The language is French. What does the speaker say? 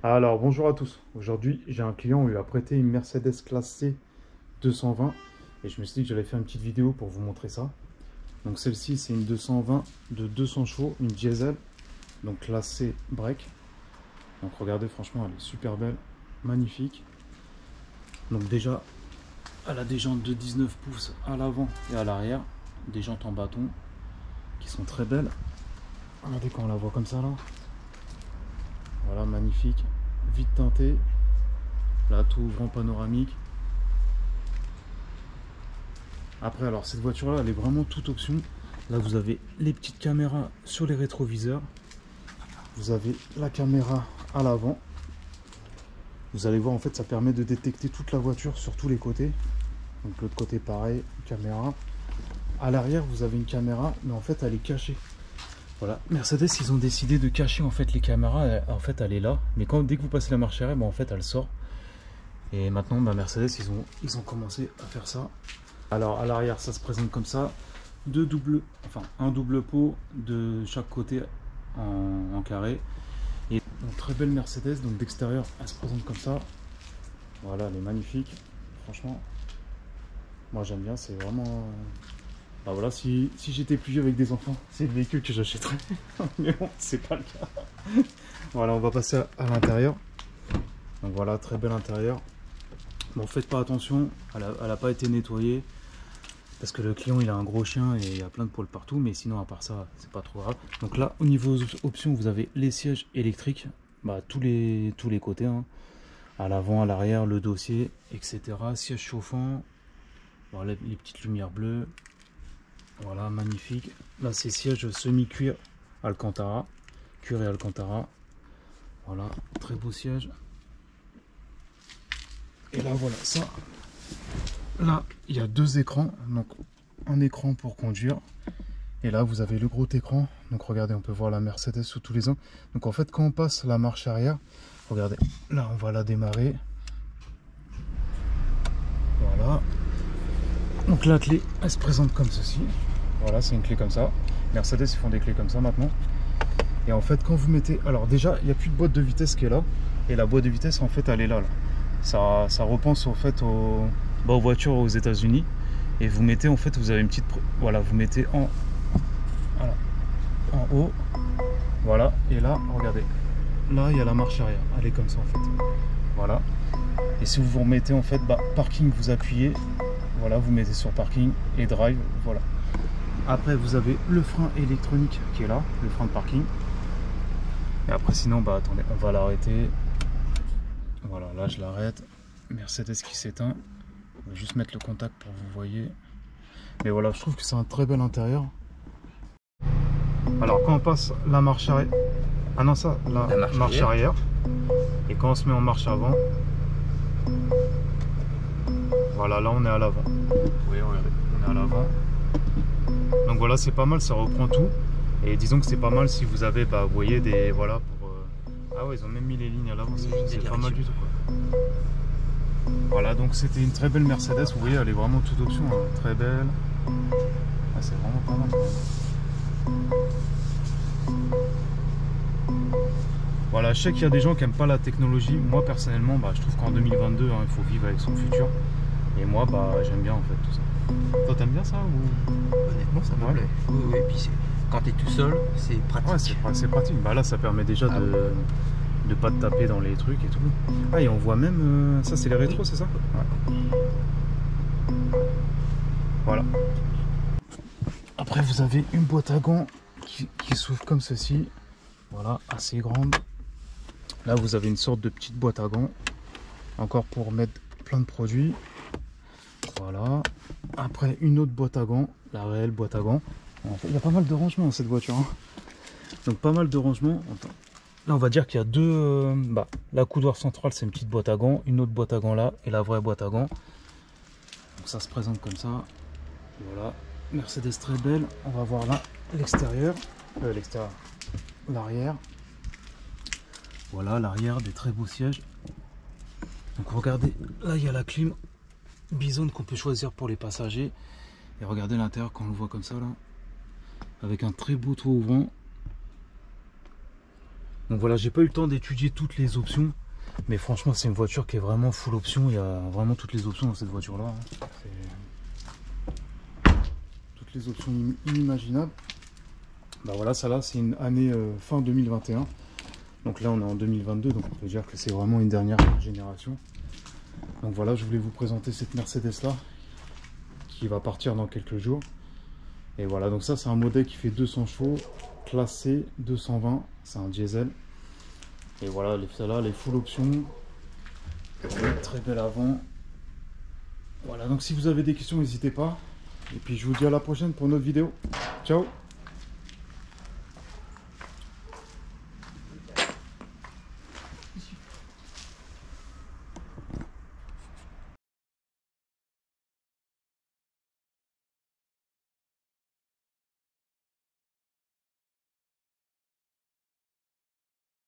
Alors, bonjour à tous. Aujourd'hui, j'ai un client, on lui a prêté une Mercedes classe C 220 et je me suis dit que j'allais faire une petite vidéo pour vous montrer ça. Donc celle-ci, c'est une 220 de 200 chevaux, une diesel, donc classe C break. Donc regardez, franchement, elle est super belle, magnifique. Donc déjà, elle a des jantes de 19 pouces à l'avant et à l'arrière, des jantes en bâton qui sont très belles. Regardez quand on la voit comme ça là. Voilà, magnifique, vite teinté. Là, tout ouvrant panoramique. Après, alors cette voiture là, elle est vraiment toute option. Là, vous avez les petites caméras sur les rétroviseurs. Vous avez la caméra à l'avant. Vous allez voir, en fait, ça permet de détecter toute la voiture sur tous les côtés. Donc l'autre côté, pareil, caméra. À l'arrière, vous avez une caméra, mais en fait, elle est cachée. Voilà, Mercedes, ils ont décidé de cacher en fait les caméras. En fait, elle est là, mais dès que vous passez la marche arrière, en fait, elle sort. Et maintenant, Mercedes, ils ont commencé à faire ça. Alors à l'arrière, ça se présente comme ça, un double pot de chaque côté en carré. Et une très belle Mercedes, donc d'extérieur, elle se présente comme ça. Voilà, elle est magnifique. Franchement, moi j'aime bien. C'est vraiment. Bah voilà, si j'étais plus vieux avec des enfants, c'est le véhicule que j'achèterais. Mais bon, c'est pas le cas. Voilà, on va passer à l'intérieur. Donc voilà, très bel intérieur. Bon, faites pas attention, elle a pas été nettoyée. Parce que le client il a un gros chien et il y a plein de poils partout, mais sinon à part ça c'est pas trop grave. Donc là au niveau options vous avez les sièges électriques, tous les côtés, hein. À l'avant, à l'arrière, le dossier, etc. Siège chauffant, voilà, les petites lumières bleues, voilà, magnifique. Là c'est siège semi-cuir Alcantara, cuir et Alcantara, voilà, très beau siège. Et là voilà ça. Là, il y a deux écrans, donc un écran pour conduire, et là vous avez le gros écran. Donc regardez, on peut voir la Mercedes sous tous les angles. Donc en fait, quand on passe la marche arrière, regardez, là on va la démarrer. Voilà. Donc la clé, elle se présente comme ceci. Voilà, c'est une clé comme ça. Mercedes, ils font des clés comme ça maintenant. Et en fait, quand vous mettez, alors déjà, il n'y a plus de boîte de vitesse qui est là, et la boîte de vitesse, en fait, elle est là. Ça repense au fait aux voitures aux États-Unis. Et vous mettez, en fait, vous avez une petite, voilà, vous mettez en haut, voilà. Et là, regardez, là, il y a la marche arrière. Elle est comme ça, en fait. Voilà. Et si vous vous remettez, en fait, parking, vous appuyez. Voilà, vous mettez sur parking et drive. Voilà. Après, vous avez le frein électronique qui est là, le frein de parking. Et après, sinon, attendez, on va l'arrêter. Voilà, là je l'arrête. Mercedes qui s'éteint. On va juste mettre le contact pour que vous voyez. Mais voilà, je trouve que c'est un très bel intérieur. Alors quand on passe la marche arrière. Ah non, ça, la marche arrière. Et quand on se met en marche avant. Voilà, là on est à l'avant. Oui, regardez, on est à l'avant. Donc voilà, c'est pas mal, ça reprend tout. Et disons que c'est pas mal si vous avez, vous voyez, des. Voilà, pour. Ah ouais, ils ont même mis les lignes à l'avant, c'est pas mal du tout, quoi. Voilà, donc c'était une très belle Mercedes. Vous voyez, elle est vraiment toute option, hein. Très belle. Ah, c'est vraiment pas mal. Voilà, je sais qu'il y a des gens qui n'aiment pas la technologie. Moi, personnellement, je trouve qu'en 2022, il faut vivre avec son futur. Et moi, j'aime bien en fait tout ça. Toi, t'aimes bien ça ou... Honnêtement, ça me plaît. Oui, oui, et puis quand t'es tout seul, c'est pratique. Ouais, c'est pratique. Là, ça permet déjà de pas te taper dans les trucs et tout. Ah, et on voit même... ça, c'est les rétros, c'est ça? Ouais. Voilà. Après, vous avez une boîte à gants qui s'ouvre comme ceci. Voilà, assez grande. Là, vous avez une sorte de petite boîte à gants. Encore pour mettre plein de produits. Voilà. Après, une autre boîte à gants. La réelle boîte à gants. En fait, il y a pas mal de rangements dans cette voiture, hein. Donc, pas mal de rangements. Là, on va dire qu'il y a deux... la coudoir centrale, c'est une petite boîte à gants. Une autre boîte à gants là. Et la vraie boîte à gants. Donc, ça se présente comme ça. Voilà. Mercedes très belle. On va voir là l'extérieur. L'arrière. Voilà, l'arrière, des très beaux sièges. Donc regardez, là il y a la clim Bison qu'on peut choisir pour les passagers. Et regardez l'intérieur quand on le voit comme ça là. Avec un très beau toit ouvrant. Donc voilà, j'ai pas eu le temps d'étudier toutes les options. Mais franchement, c'est une voiture qui est vraiment full option. Il y a vraiment toutes les options dans cette voiture-là. Toutes les options inimaginables. Bah voilà, ça là, c'est une année fin 2021. Donc là, on est en 2022. Donc on peut dire que c'est vraiment une dernière génération. Donc voilà, je voulais vous présenter cette Mercedes-là qui va partir dans quelques jours. Et voilà, donc ça, c'est un modèle qui fait 200 chevaux, classé 220. C'est un diesel. Et voilà, celle-là, les full options. Très belle avant. Voilà, donc si vous avez des questions, n'hésitez pas. Et puis je vous dis à la prochaine pour une autre vidéo. Ciao!